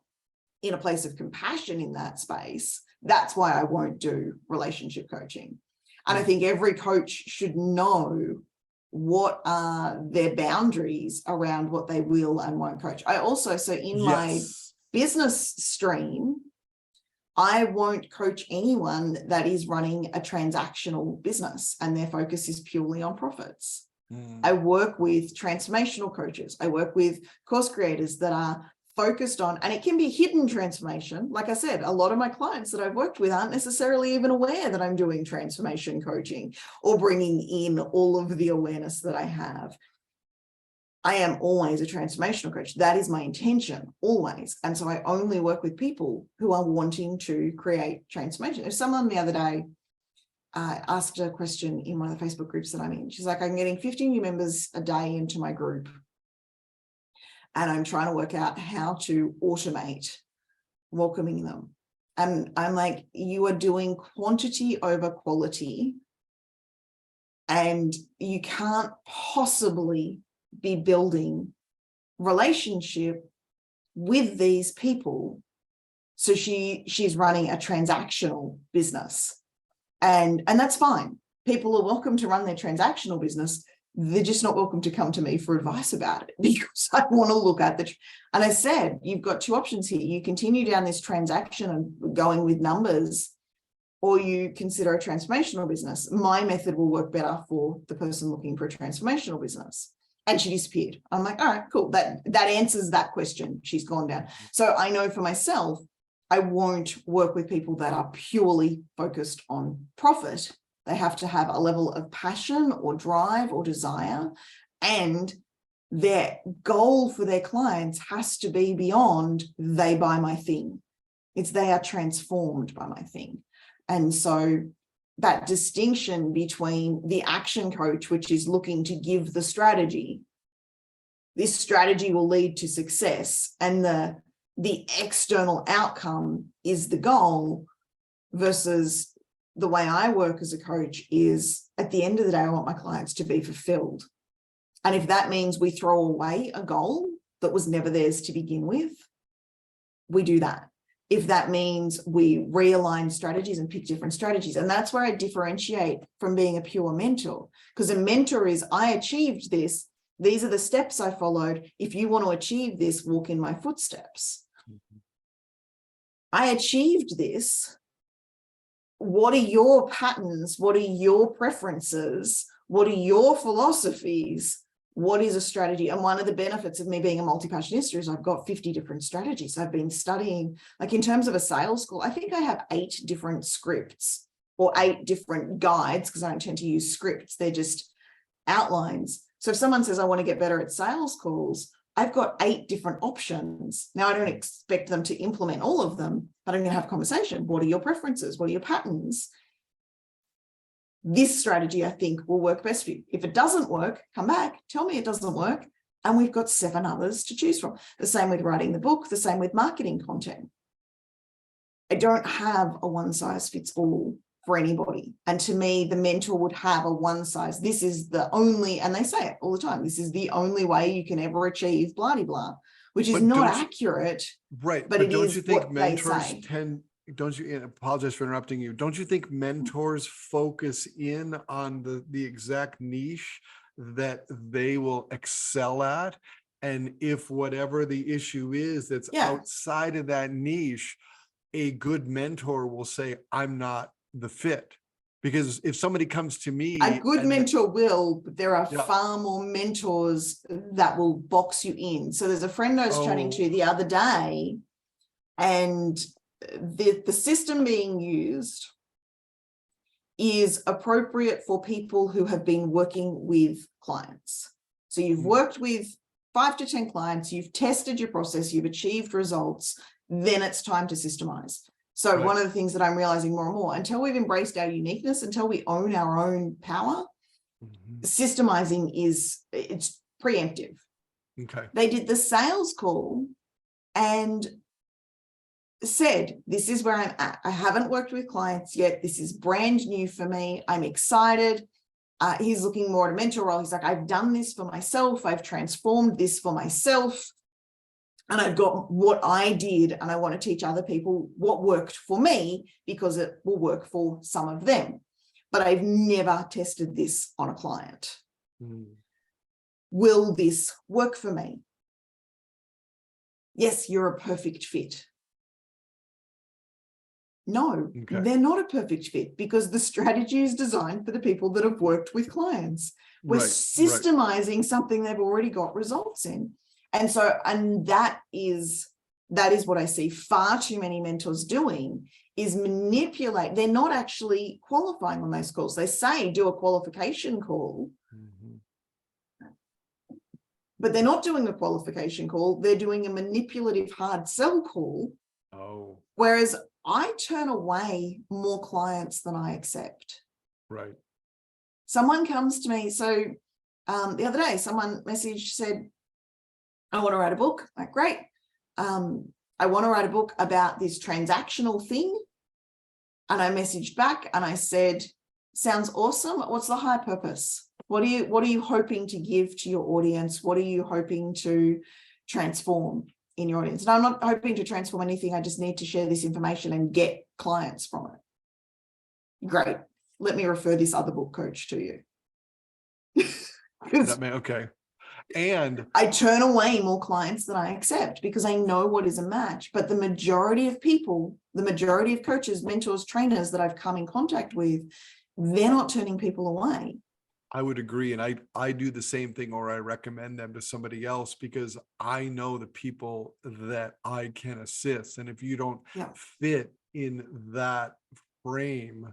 in a place of compassion in that space, that's why I won't do relationship coaching. And I think every coach should know what are their boundaries around what they will and won't coach. I also, so in my business stream, I won't coach anyone that is running a transactional business and their focus is purely on profits. I work with transformational coaches. I work with course creators that are focused on, and it can be hidden transformation. Like I said, a lot of my clients that I've worked with aren't necessarily even aware that I'm doing transformation coaching or bringing in all of the awareness that I have. I am always a transformational coach. That is my intention, always. And so I only work with people who are wanting to create transformation. If someone the other day asked a question in one of the Facebook groups that I'm in, she's like, I'm getting 50 new members a day into my group, and I'm trying to work out how to automate welcoming them. And I'm like, you are doing quantity over quality, and you can't possibly be building relationship with these people. So she's running a transactional business, and that's fine. People are welcome to run their transactional business. They're just not welcome to come to me for advice about it, because I want to look at and I said, you've got two options here. You continue down this transaction and going with numbers, or you consider a transformational business. My method will work better for the person looking for a transformational business. And she disappeared. I'm like, all right, cool. That answers that question. She's gone down. So I know for myself, I won't work with people that are purely focused on profit. They have to have a level of passion or drive or desire, and their goal for their clients has to be beyond they buy my thing. It's they are transformed by my thing. And so that distinction between the action coach, which is looking to give the strategy, this strategy will lead to success, and the external outcome is the goal, versus the way I work as a coach is, at the end of the day, I want my clients to be fulfilled. And if that means we throw away a goal that was never theirs to begin with, we do that. If that means we realign strategies and pick different strategies. And that's where I differentiate from being a pure mentor, because a mentor is, I achieved this. These are the steps I followed. If you want to achieve this, walk in my footsteps. I achieved this. What are your patterns? What are your preferences? What are your philosophies? What is a strategy? And one of the benefits of me being a multi-passionista is I've got 50 different strategies. I've been studying, like in terms of a sales school, I think I have 8 different scripts or 8 different guides, because I don't tend to use scripts. They're just outlines. So if someone says, I want to get better at sales calls, I've got 8 different options. Now, I don't expect them to implement all of them, but I'm going to have a conversation. What are your preferences? What are your patterns? This strategy, I think, will work best for you. If it doesn't work, come back, tell me it doesn't work, and we've got 7 others to choose from. The same with writing the book, the same with marketing content. I don't have a one size fits all for anybody. And to me, the mentor would have a one size. This is the only, and they say it all the time, this is the only way you can ever achieve blah, blah, blah, which is not accurate. Right. But it don't is you think what mentors they say. tend, don't you, and apologize for interrupting you, don't you think mentors focus in on the exact niche that they will excel at? And if whatever the issue is that's outside of that niche, a good mentor will say, I'm not the fit. Because if somebody comes to me, a good mentor will, but there are far more mentors that will box you in. So there's a friend I was chatting to the other day, and the system being used is appropriate for people who have been working with clients. So you've worked with 5 to 10 clients, you've tested your process, you've achieved results, then it's time to systemize. So one of the things that I'm realizing more and more, until we've embraced our uniqueness, until we own our own power, systemizing it's preemptive. Okay. They did the sales call and said, this is where I'm at. I haven't worked with clients yet. This is brand new for me. I'm excited. He's looking more at a mentor role. He's like, I've done this for myself. I've transformed this for myself. And I've got what I did, and I want to teach other people what worked for me because it will work for some of them. But I've never tested this on a client. Will this work for me? Yes, you're a perfect fit. No, they're not a perfect fit because the strategy is designed for the people that have worked with clients. We're systemizing something they've already got results in. And so, and that is what I see far too many mentors doing, is manipulate. They're not actually qualifying on those calls. They say do a qualification call, but they're not doing a qualification call. They're doing a manipulative hard sell call. Oh. Whereas I turn away more clients than I accept. Right. Someone comes to me. So the other day, someone messaged, said, I want to write a book. Like, great. I want to write a book about this transactional thing. And I messaged back and I said, sounds awesome. What's the high purpose? What are you hoping to give to your audience? What are you hoping to transform in your audience? And I'm not hoping to transform anything. I just need to share this information and get clients from it. Great. Let me refer this other book coach to you. Okay. And I turn away more clients than I accept because I know what is a match. But the majority of people, the majority of coaches, mentors, trainers that I've come in contact with, they're not turning people away. I would agree. And I do the same thing, or I recommend them to somebody else because I know the people that I can assist. And if you don't fit in that frame,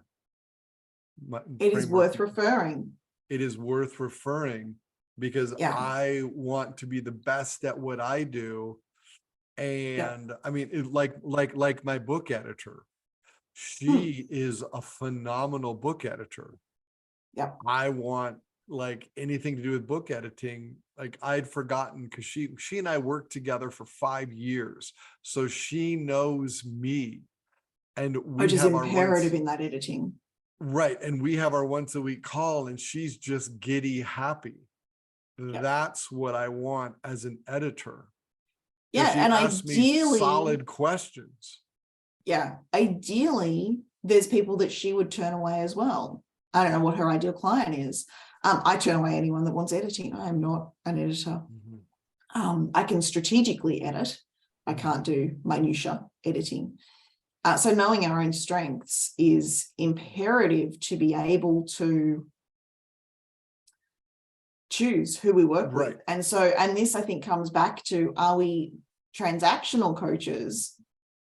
it is worth referring. It is worth referring because I want to be the best at what I do. And I mean, like my book editor, she is a phenomenal book editor. Yeah. I want like anything to do with book editing. Like I'd forgotten because she and I worked together for 5 years. So she knows me. And which is imperative in that editing. Right. And we have our once a week call and she's just giddy happy. That's what I want as an editor. Yeah. And ideally, solid questions. Yeah. Ideally, there's people that she would turn away as well. I don't know what her ideal client is. I turn away anyone that wants editing. I am not an editor. I can strategically edit. I can't do minutia editing. So knowing our own strengths is imperative to be able to choose who we work with. And this I think comes back to, are we transactional coaches,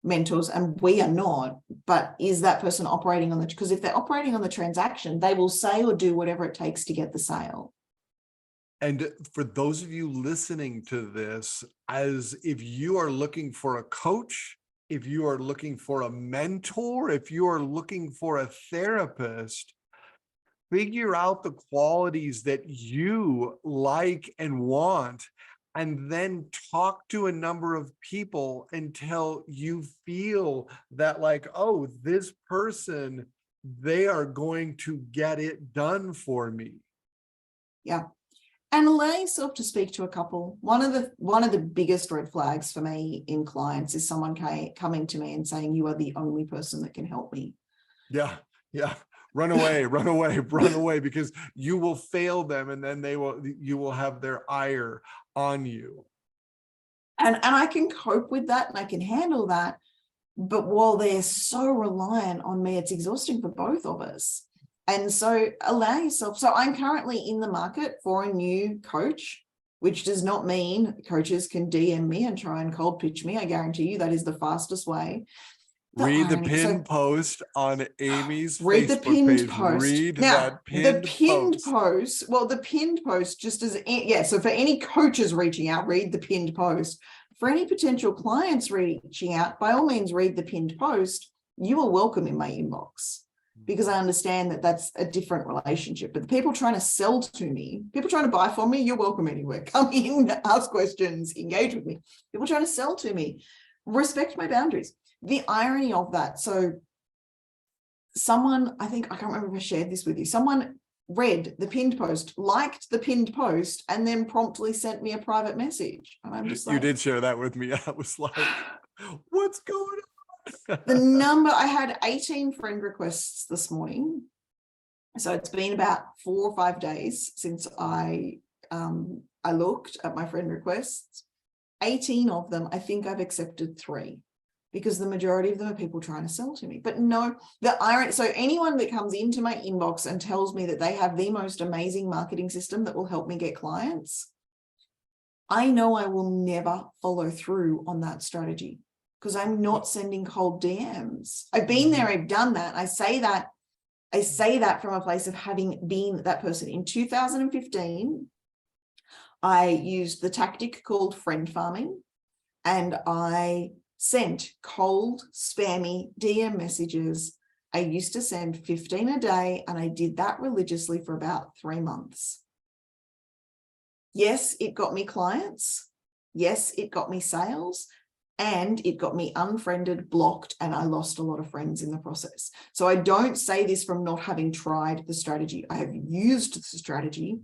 mentors? And we are not, but is that person operating on because if they're operating on the transaction, they will say or do whatever it takes to get the sale. And for those of you listening to this, as if you are looking for a coach, if you are looking for a mentor, if you are looking for a therapist, figure out the qualities that you like and want, and then talk to a number of people until you feel that like, oh, this person, they are going to get it done for me. Yeah. And allow yourself to speak to a couple. One of the biggest red flags for me in clients is someone coming to me and saying, you are the only person that can help me. Yeah. Yeah. Run away, run away, run away, because you will fail them and then you will have their ire on you. And I can cope with that and I can handle that. But while they're so reliant on me, it's exhausting for both of us. And so allow yourself. So I'm currently in the market for a new coach, which does not mean coaches can DM me and try and cold pitch me. I guarantee you that is the fastest way. Read the pinned post on Amy's read Facebook the pinned page. post. Read now, that pinned post. Well, the pinned post, just as so for any coaches reaching out, read the pinned post. For any potential clients reaching out, by all means, read the pinned post. You are welcome in my inbox. because I understand that that's a different relationship. But the people trying to sell to me, people trying to buy from me, you're welcome anywhere. Come in, ask questions, engage with me. People trying to sell to me, respect my boundaries. The irony of that. So someone, I think, I can't remember if I shared this with you, someone read the pinned post, liked the pinned post, and then promptly sent me a private message. And I'm just like, You did share that with me. I was like, what's going on? the number, I had 18 friend requests this morning. So it's been about 4 or 5 days since I looked at my friend requests. 18 of them, I think I've accepted 3, because the majority of them are people trying to sell to me. But no, the irony, so anyone that comes into my inbox and tells me that they have the most amazing marketing system that will help me get clients, I know I will never follow through on that strategy, because I'm not sending cold DMs. I've been there, I've done that. I say that from a place of having been that person. In 2015, I used the tactic called friend farming, and I sent cold, spammy DM messages. I used to send 15 a day, and I did that religiously for about 3 months. Yes, it got me clients. Yes, it got me sales, and it got me unfriended, blocked, and I lost a lot of friends in the process. So I don't say this from not having tried the strategy. I have used the strategy.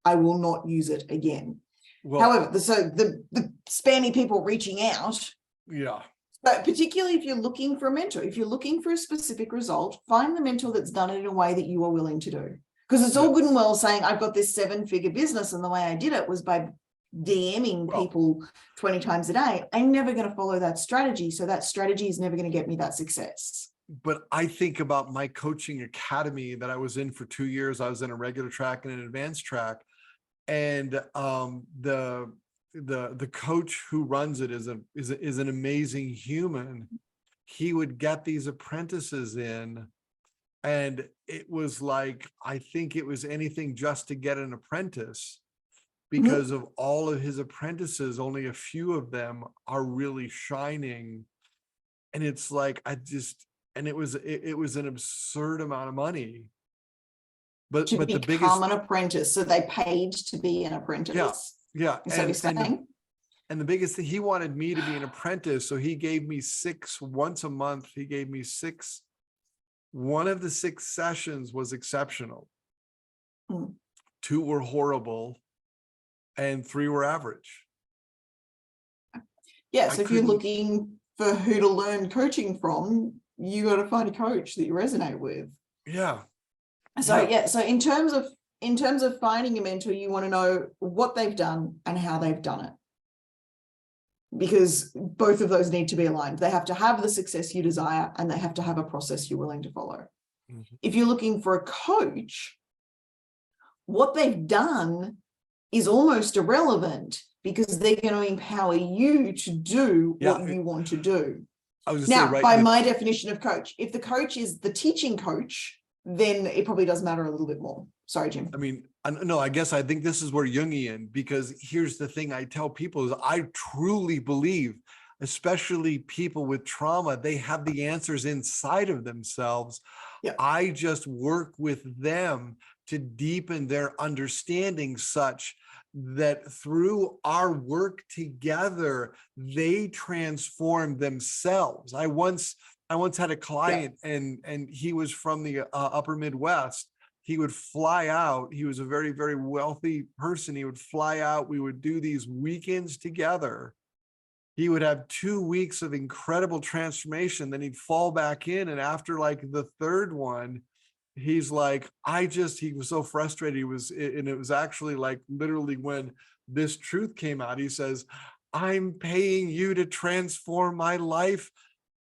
I will not use it again. Well, however, the spammy people reaching out, yeah. But particularly if you're looking for a mentor, if you're looking for a specific result, find the mentor that's done it in a way that you are willing to do. Because it's all good and well saying I've got this 7-figure business, and the way I did it was by DMing people 20 times a day. I'm never going to follow that strategy. So that strategy is never going to get me that success. But I think about my coaching academy that I was in for 2 years. I was in a regular track and an advanced track. And the coach who runs it is an amazing human. He would get these apprentices in, and it was like, I think it was anything just to get an apprentice, because of all of his apprentices, only a few of them are really shining. And it's like, it was an absurd amount of money. But to the become biggest, an apprentice. So they paid to be an apprentice. Yeah. Is what you're saying? And the biggest thing, he wanted me to be an apprentice. So he gave me 6 once a month. He gave me 6. One of the 6 sessions was exceptional. 2 were horrible, and 3 were average. Yeah. So if you're looking for who to learn coaching from, you got to find a coach that you resonate with. Yeah. So so in terms of finding a mentor, you want to know what they've done and how they've done it, because both of those need to be aligned. They have to have the success you desire, and they have to have a process you're willing to follow. If you're looking for a coach, what they've done is almost irrelevant, because they're going to empower you to do what you want to do. I was now, by my definition of coach, if the coach is the teaching coach, then it probably does matter a little bit more. Sorry, Jim. I mean, no, I guess I think this is where Jungian, because here's the thing I tell people is I truly believe, especially people with trauma, they have the answers inside of themselves. Yeah. I just work with them to deepen their understanding such that through our work together, they transform themselves. I once had a client, and he was from the upper Midwest. He would fly out. He was a very, very wealthy person. He would fly out. We would do these weekends together. He would have 2 weeks of incredible transformation. Then he'd fall back in. And after like the 3rd one, he's like, he was so frustrated. And it was actually like literally when this truth came out, he says, I'm paying you to transform my life.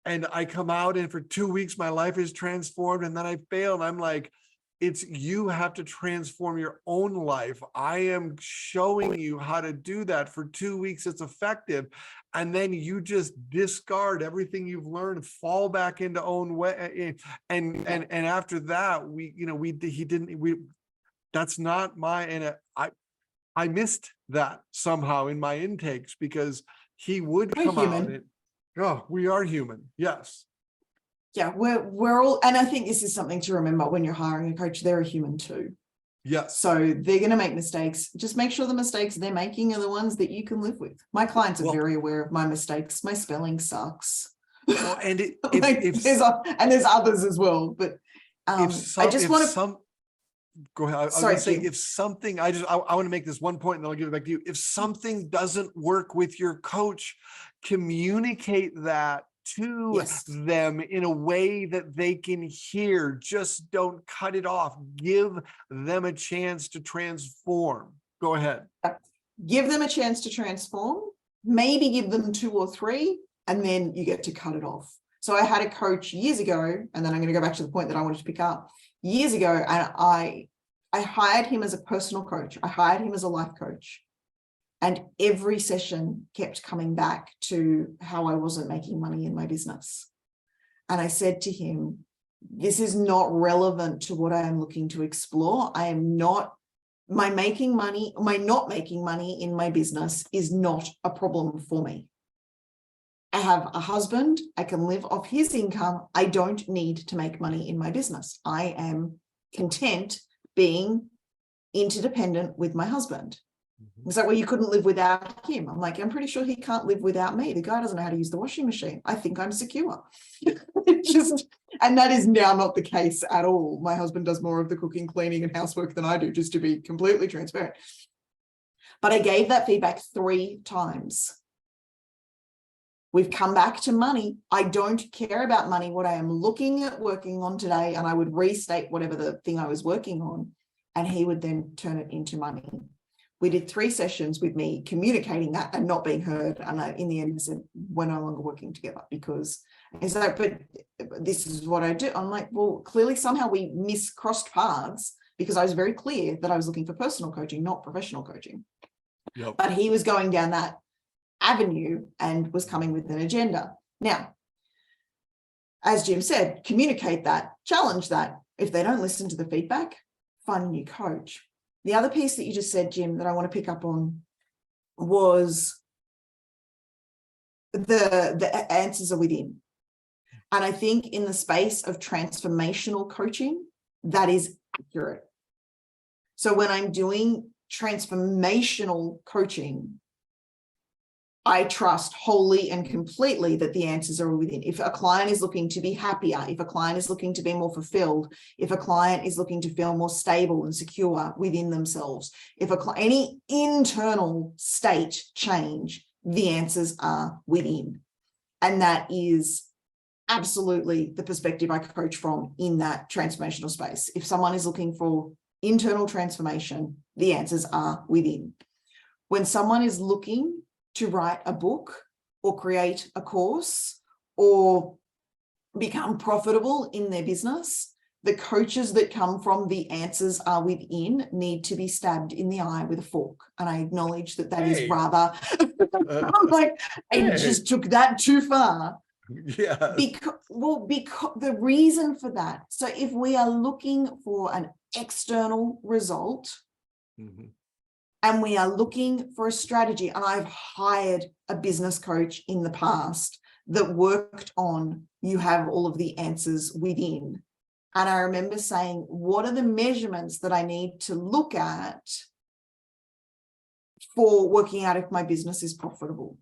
And I come out, and for 2 weeks, my life is transformed, and then I fail. And I'm like, you have to transform your own life. I am showing you how to do that. For 2 weeks, it's effective. And then you just discard everything you've learned, fall back into own way. And after that, that's not my, and I missed that somehow in my intakes, because he would come out and, oh, we are human. Yes. Yeah, we're all, and I think this is something to remember when you're hiring a coach, they're a human too. Yes. So they're going to make mistakes. Just make sure the mistakes they're making are the ones that you can live with. My clients are very aware of my mistakes. My spelling sucks. Well, and there's others as well, but I just want to go ahead. I was going to say, if something, I want to make this one point and then I'll give it back to you. If something doesn't work with your coach, communicate that to them in a way that they can hear. Just don't cut it off. Give them a chance to transform. Go ahead. Give them a chance to transform. Maybe give them 2 or 3, and then you get to cut it off. So I had a coach years ago, and then I'm going to go back to the point that I wanted to pick up. Years ago, and I hired him as a personal coach. I hired him as a life coach. And every session kept coming back to how I wasn't making money in my business. And I said to him, this is not relevant to what I am looking to explore. My not making money in my business is not a problem for me. I have a husband. I can live off his income. I don't need to make money in my business. I am content being interdependent with my husband. It's like, well, you couldn't live without him. I'm like, I'm pretty sure he can't live without me. The guy doesn't know how to use the washing machine. I think I'm secure. And that is now not the case at all. My husband does more of the cooking, cleaning, and housework than I do, just to be completely transparent. But I gave that feedback 3 times. We've come back to money. I don't care about money. What I am looking at working on today, and I would restate whatever the thing I was working on, and he would then turn it into money. We did 3 sessions with me communicating that and not being heard. And in the end, I said, we're no longer working together because he's like, but this is what I do. I'm like, well, clearly somehow we crossed paths because I was very clear that I was looking for personal coaching, not professional coaching. Yep. But he was going down that avenue and was coming with an agenda. Now, as Jim said, communicate that, challenge that. If they don't listen to the feedback, find a new coach. The other piece that you just said, Jim, that I want to pick up on was the answers are within. And I think in the space of transformational coaching, that is accurate. So when I'm doing transformational coaching, I trust wholly and completely that the answers are within. If a client is looking to be happier, if a client is looking to be more fulfilled, if a client is looking to feel more stable and secure within themselves, if any internal state change, the answers are within. And that is absolutely the perspective I coach from in that transformational space. If someone is looking for internal transformation, the answers are within. When someone is looking to write a book or create a course or become profitable in their business, the coaches that come from the answers are within need to be stabbed in the eye with a fork. And I acknowledge that is rather, I'm like, I just took that too far. Yeah. Because the reason for that, so if we are looking for an external result, and we are looking for a strategy, and I've hired a business coach in the past that worked on, you have all of the answers within. And I remember saying, what are the measurements that I need to look at for working out if my business is profitable?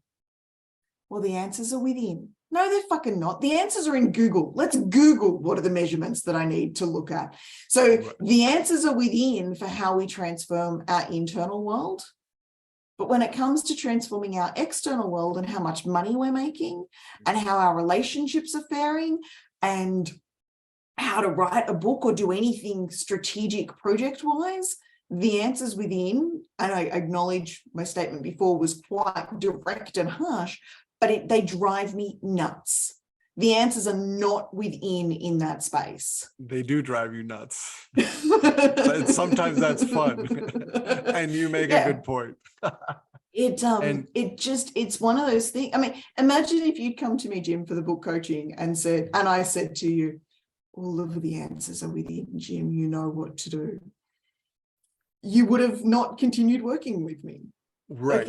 Well, the answers are within. No, they're fucking not. The answers are in Google. Let's Google what are the measurements that I need to look at. So the answers are within for how we transform our internal world. But when it comes to transforming our external world and how much money we're making and how our relationships are faring and how to write a book or do anything strategic project-wise, the answers within, and I acknowledge my statement before was quite direct and harsh, but they drive me nuts. The answers are not within in that space. They do drive you nuts. Sometimes that's fun. And you make a good point. It's one of those things. I mean, imagine if you'd come to me, Jim, for the book coaching and I said to you, all of the answers are within, Jim, you know what to do. You would have not continued working with me. Right.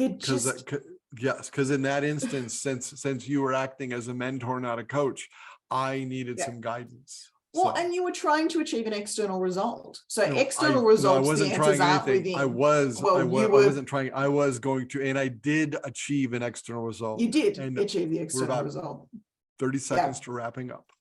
Yes, because in that instance, since you were acting as a mentor, not a coach, I needed Yeah. some guidance. Well, So, and you were trying to achieve an external result. So no, external I results, the wasn't answers trying aren't anything. I within. was, Well, I you wasn't trying. I was going to, and I did achieve an external result. you did And achieve the we're external about result. 30 Yeah. seconds to wrapping up.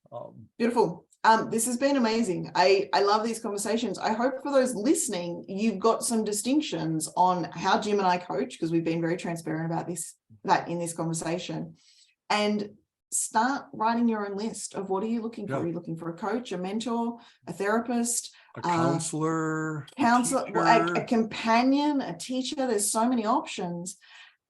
Beautiful. This has been amazing. I love these conversations. I hope for those listening, you've got some distinctions on how Jim and I coach, because we've been very transparent about that in this conversation. And start writing your own list of what are you looking for? Yeah. Are you looking for a coach, a mentor, a therapist, A counselor, a companion, a teacher? There's so many options.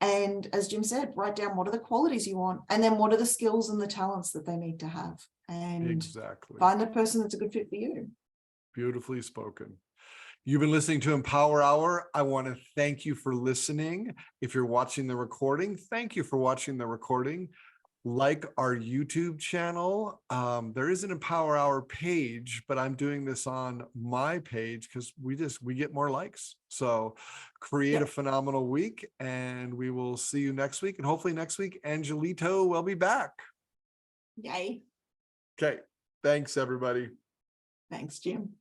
And as Jim said, write down what are the qualities you want, and then what are the skills and the talents that they need to have, and exactly. find a person that's a good fit for you. Beautifully spoken. You've been listening to Empower Hour. I want to thank you for listening. If you're watching the recording, thank you for watching the recording. Like our YouTube channel. There is an Empower Hour page, but I'm doing this on my page because we get more likes. So create a phenomenal week, and we will see you next week. And hopefully next week, Angelito will be back. Yay. Okay. Thanks, everybody. Thanks, Jim.